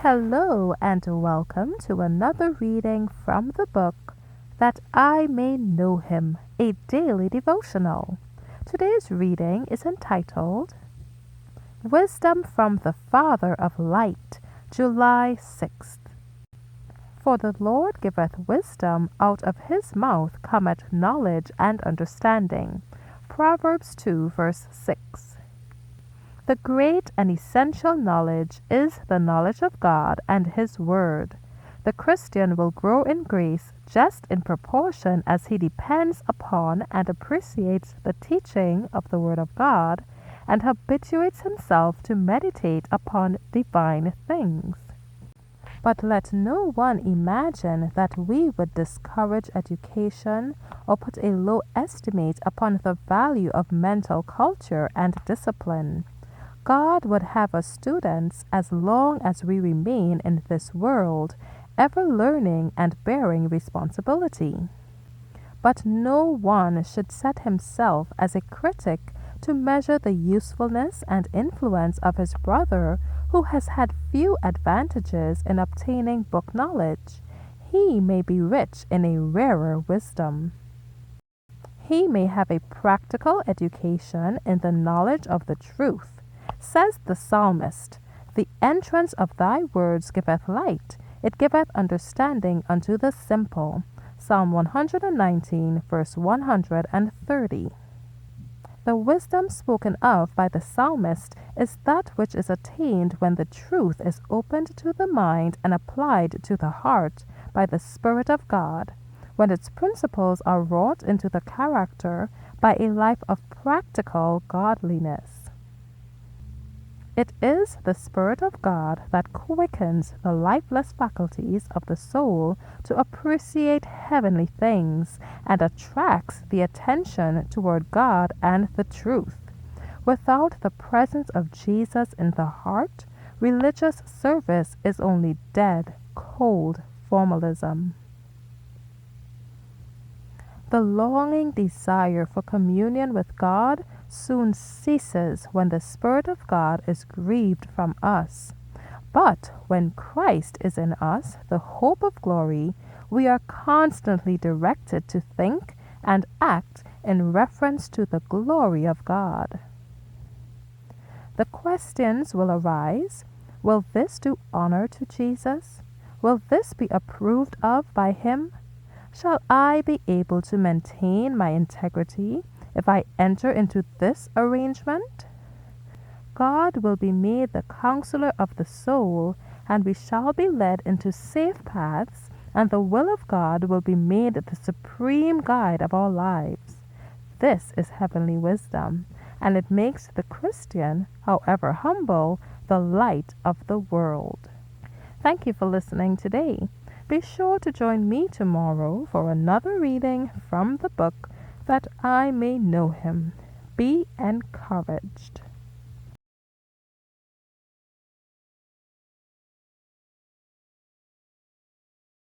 Hello and welcome to another reading from the book That I May Know Him, a daily devotional. Today's reading is entitled Wisdom from the Father of Light, July 6th. For the Lord giveth wisdom, out of his mouth cometh knowledge and understanding. Proverbs 2 verse 6. The great and essential knowledge is the knowledge of God and His Word. The Christian will grow in grace just in proportion as he depends upon and appreciates the teaching of the Word of God and habituates himself to meditate upon divine things. But let no one imagine that we would discourage education or put a low estimate upon the value of mental culture and discipline. God would have us students as long as we remain in this world, ever learning and bearing responsibility. But no one should set himself as a critic to measure the usefulness and influence of his brother who has had few advantages in obtaining book knowledge. He may be rich in a rarer wisdom. He may have a practical education in the knowledge of the truth. Says the psalmist, The entrance of thy words giveth light, it giveth understanding unto the simple. Psalm 119, verse 130. The wisdom spoken of by the psalmist is that which is attained when the truth is opened to the mind and applied to the heart by the Spirit of God, when its principles are wrought into the character by a life of practical godliness. It is the Spirit of God that quickens the lifeless faculties of the soul to appreciate heavenly things and attracts the attention toward God and the truth. Without the presence of Jesus in the heart, religious service is only dead, cold formalism. The longing desire for communion with God soon ceases when the Spirit of God is grieved from us. But when Christ is in us, the hope of glory, we are constantly directed to think and act in reference to the glory of God. The questions will arise: will this do honor to Jesus? Will this be approved of by Him? Shall I be able to maintain my integrity if I enter into this arrangement? God will be made the counselor of the soul, and we shall be led into safe paths, and the will of God will be made the supreme guide of our lives. This is heavenly wisdom, and it makes the Christian, however humble, the light of the world. Thank you for listening today. Be sure to join me tomorrow for another reading from the book That I May Know Him. Be encouraged.